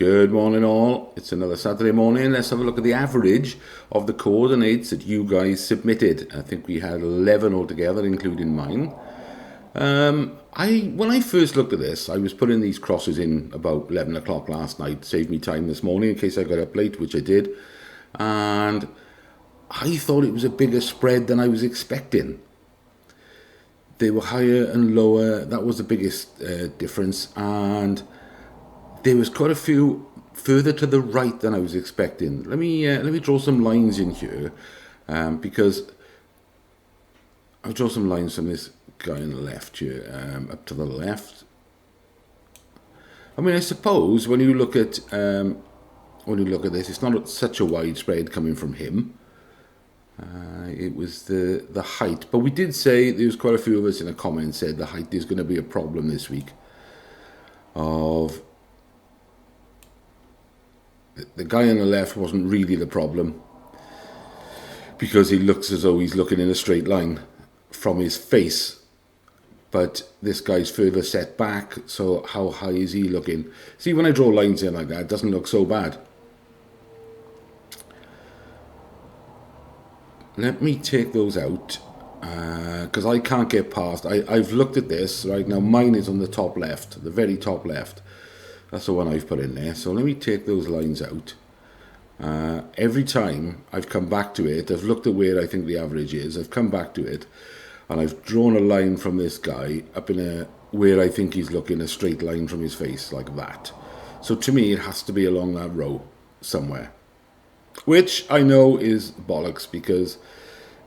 Good morning all, it's another Saturday morning. Let's have a look at the average of the coordinates that you guys submitted. I think we had 11 altogether, including mine. When I first looked at this, I was putting these crosses in about 11 o'clock last night, saved me time this morning in case I got up late, which I did. And I thought it was a bigger spread than I was expecting. They were higher and lower, that was the biggest difference, and there was quite a few further to the right than I was expecting. Let me draw some lines in here, because I'll draw some lines from this guy on the left here, up to the left. I mean, I suppose when you look at this, it's not such a wide spread coming from him. It was the height, but we did say, there was quite a few of us in a comment said the height is going to be a problem this week. The guy on the left wasn't really the problem, because he looks as though he's looking in a straight line from his face, but this guy's further set back, so how high is he looking? See, when I draw lines in like that, it doesn't look so bad. Let me take those out, because I can't get past. I've looked at this right now. Mine is on the top left, the very top left. That's the one I've put in there. So let me take those lines out. Every time I've come back to it, I've looked at where I think the average is. I've come back to it, and I've drawn a line from this guy up in where I think he's looking, a straight line from his face, like that. So to me, it has to be along that row somewhere, which I know is bollocks because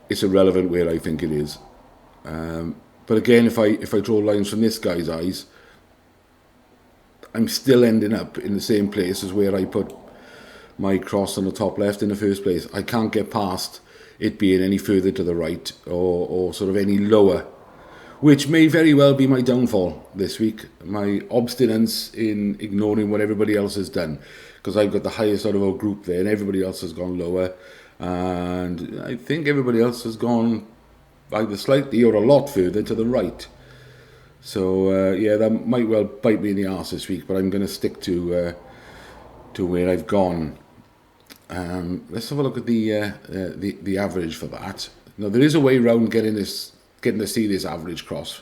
it's irrelevant where I think it is. But again, if I draw lines from this guy's eyes, I'm still ending up in the same place as where I put my cross on the top left in the first place. I can't get past it being any further to the right or sort of any lower, which may very well be my downfall this week, my obstinance in ignoring what everybody else has done, because I've got the highest out of our group there and everybody else has gone lower, and I think everybody else has gone either slightly or a lot further to the right. So yeah, that might well bite me in the arse this week, but I'm going to stick to where I've gone. Let's have a look at the average for that. Now there is a way around getting to see this average cross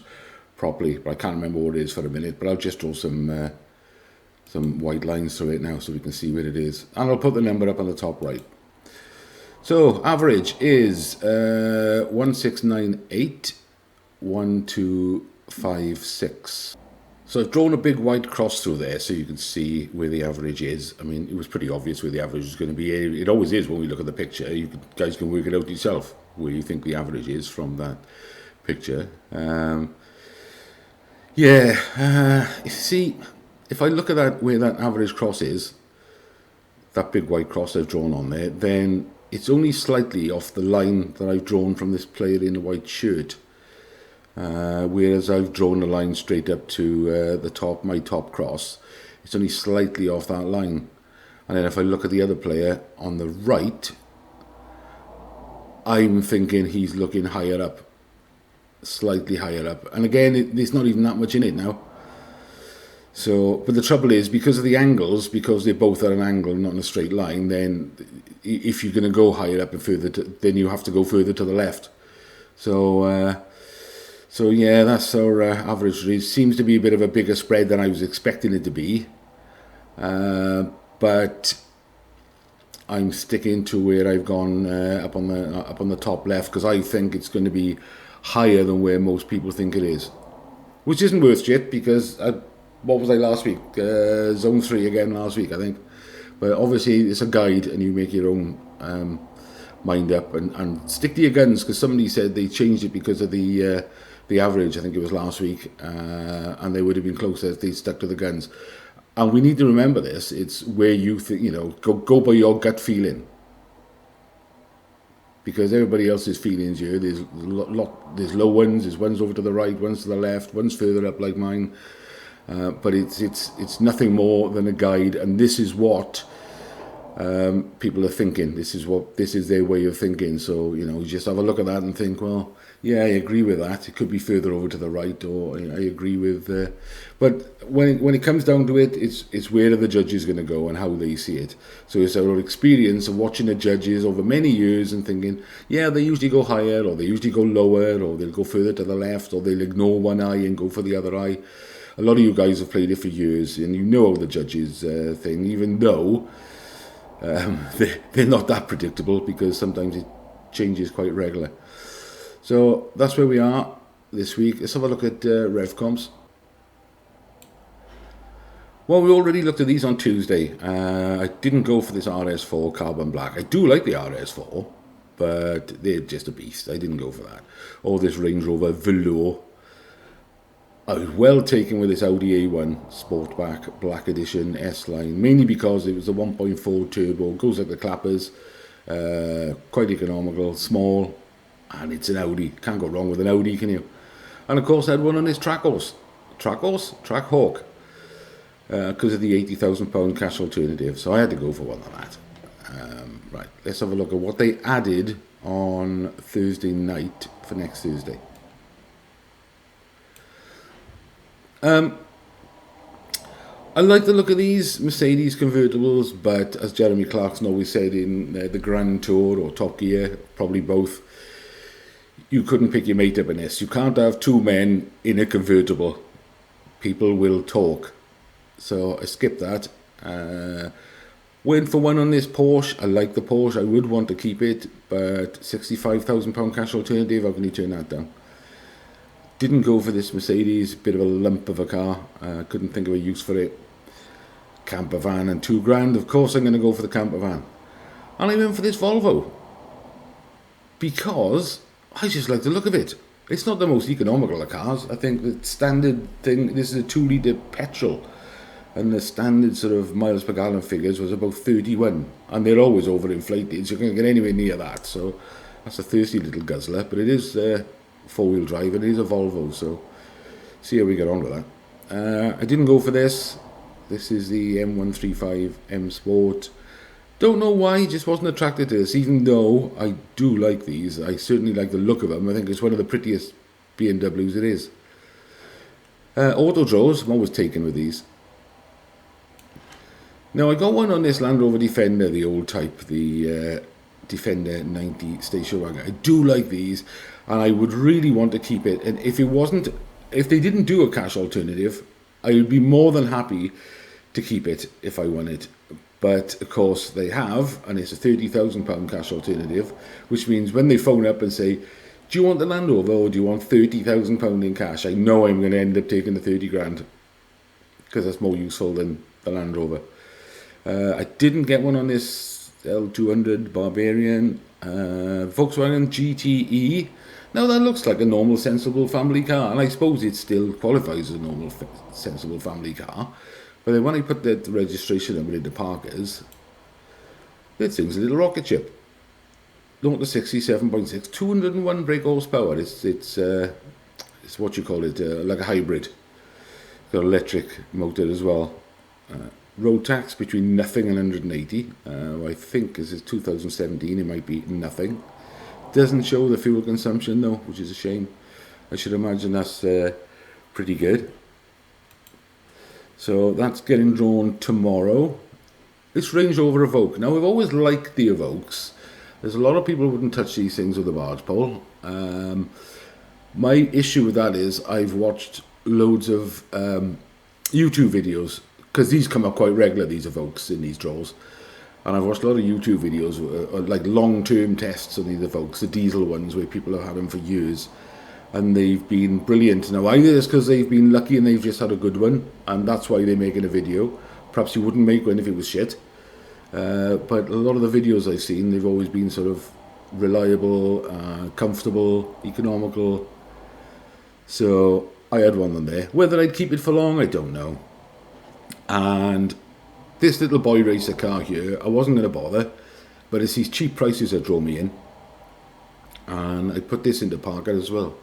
properly, but I can't remember what it is for a minute. But I'll just draw some white lines through it now so we can see where it is, and I'll put the number up on the top right. So average is 1698 1256. So I've drawn a big white cross through there so you can see where the average is. I mean, it was pretty obvious where the average is going to be. It always is when we look at the picture. You guys can work it out yourself where you think the average is from that picture. See, if I look at that where that average cross is, that big white cross I've drawn on there, then it's only slightly off the line that I've drawn from this player in a white shirt. Whereas I've drawn a line straight up to my top cross, it's only slightly off that line. And then if I look at the other player on the right, I'm thinking he's looking higher up, slightly higher up. And again, there's not even that much in it now. So, but the trouble is, because of the angles, because they're both at an angle, not in a straight line, then if you're going to go higher up and further, then you have to go further to the left. So yeah, that's our average. It seems to be a bit of a bigger spread than I was expecting it to be, but I'm sticking to where I've gone up on the top left, because I think it's going to be higher than where most people think it is, which isn't worth shit, because what was I last week? Zone 3 again last week, I think. But obviously it's a guide, and you make your own mind up and stick to your guns, because somebody said they changed it because of the average, I think it was last week, and they would have been closer if they stuck to the guns. And we need to remember this. It's where you think, go by your gut feeling, because everybody else's feelings here, there's low ones, there's ones over to the right, ones to the left, ones further up like mine, but it's nothing more than a guide, and this is what people are thinking. This is their way of thinking. So you just have a look at that and think, well, Yeah, I agree with that. It could be further over to the right, or I agree with. But when it comes down to it, it's where are the judges going to go and how they see it. So it's our experience of watching the judges over many years and thinking, yeah, they usually go higher, or they usually go lower, or they'll go further to the left, or they'll ignore one eye and go for the other eye. A lot of you guys have played it for years, and you know the judges thing, even though they're not that predictable, because sometimes it changes quite regular. So that's where we are this week. Let's have a look at Revcomps. Well, we already looked at these on Tuesday. I didn't go for this RS4 Carbon Black. I do like the RS4, but they're just a beast. I didn't go for that. Or this Range Rover Velour. I was well taken with this Audi A1 Sportback Black Edition S-Line, mainly because it was a 1.4 turbo, goes like the clappers, quite economical, small, and it's an Audi. Can't go wrong with an Audi, can you? And of course I had one on this Trackhawk, because of the £80,000 cash alternative, so I had to go for one of that. Right, let's have a look at what they added on Thursday night for next Thursday. I like the look of these Mercedes convertibles, but as Jeremy Clarkson always said in the Grand Tour or Top Gear, probably both, you couldn't pick your mate up in this. You can't have two men in a convertible. People will talk. So I skipped that. Went for one on this Porsche. I like the Porsche. I would want to keep it, but £65,000 cash alternative, how can you turn that down? Didn't go for this Mercedes, bit of a lump of a car. Couldn't think of a use for it. Camper van and £2,000. Of course I'm going to go for the camper van. And I went for this Volvo, because I just like the look of it. It's not the most economical of cars. I think the standard thing, this is a 2-litre petrol, and the standard sort of miles per gallon figures was about 31, and they're always overinflated, so you can't get anywhere near that. So that's a thirsty little guzzler, but it is four-wheel drive, and it is a Volvo, so see how we get on with that. I didn't go for this. This is the M135 M Sport. Don't know why, just wasn't attracted to this, even though I do like these. I certainly like the look of them. I think it's one of the prettiest BMWs it is. Auto draws, I'm always taken with these. Now I got one on this Land Rover Defender, the old type, the Defender 90 station wagon. I do like these, and I would really want to keep it. And if they didn't do a cash alternative, I would be more than happy to keep it if I won it. But of course they have, and it's a £30,000 cash alternative, which means when they phone up and say, do you want the Land Rover or do you want £30,000 in cash, I know I'm going to end up taking the 30 grand, because that's more useful than the Land Rover. I didn't get one on this L200 Barbarian. Volkswagen GTE. Now that looks like a normal sensible family car, and I suppose it still qualifies as a normal sensible family car, but then when I put the registration number into Parker's, this thing's a little rocket ship. 0 to 67.6, 201 brake horsepower. It's what you call it, like a hybrid. Got an electric motor as well. Road tax between nothing and 180. I think as it's 2017, it might be nothing. Doesn't show the fuel consumption though, which is a shame. I should imagine that's pretty good. So that's getting drawn tomorrow. This Range Rover Evoque. Now, I've always liked the Evoques. There's a lot of people who wouldn't touch these things with a barge pole. My issue with that is I've watched loads of YouTube videos, because these come up quite regular, these Evoques in these draws. And I've watched a lot of YouTube videos, like long-term tests on these Evoques, the diesel ones, where people have had them for years. And they've been brilliant. Now, either it's because they've been lucky and they've just had a good one, and that's why they're making a video. Perhaps you wouldn't make one if it was shit. But a lot of the videos I've seen, they've always been sort of reliable, comfortable, economical. So I had one on there. Whether I'd keep it for long, I don't know. And this little boy racer car here, I wasn't going to bother, but it's these cheap prices that draw me in. And I put this into Parker as well.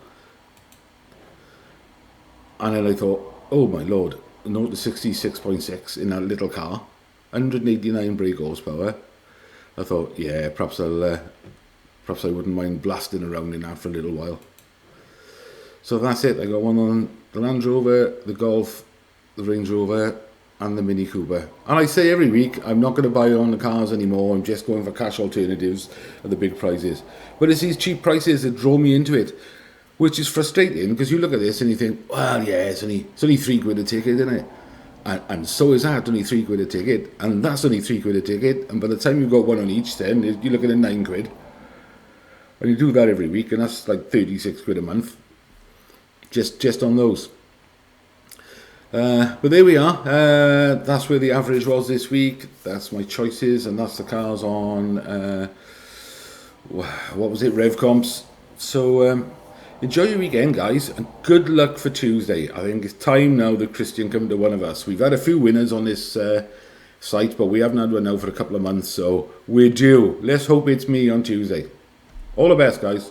And then I thought, oh my lord, 0 to 66.6 in that little car, 189 brake horsepower. I thought, yeah, perhaps I wouldn't mind blasting around in that for a little while. So that's it. I got one on the Land Rover, the Golf, the Range Rover, and the Mini Cooper. And I say every week, I'm not going to buy on the cars anymore. I'm just going for cash alternatives at the big prices. But it's these cheap prices that draw me into it, which is frustrating because you look at this and you think, well, yeah, it's only £3 a ticket, isn't it? And so is that, only £3 a ticket, and that's only £3 a ticket. And by the time you've got one on each, then you're looking at £9. And you do that every week, and that's like £36 a month, just on those. But there we are. That's where the average was this week. That's my choices, and that's the cars on what was it, Revcomps. So enjoy your weekend, guys, and good luck for Tuesday. I think it's time now that Christian come to one of us. We've had a few winners on this site, but we haven't had one now for a couple of months, so we're due. Let's hope it's me on Tuesday. All the best, guys.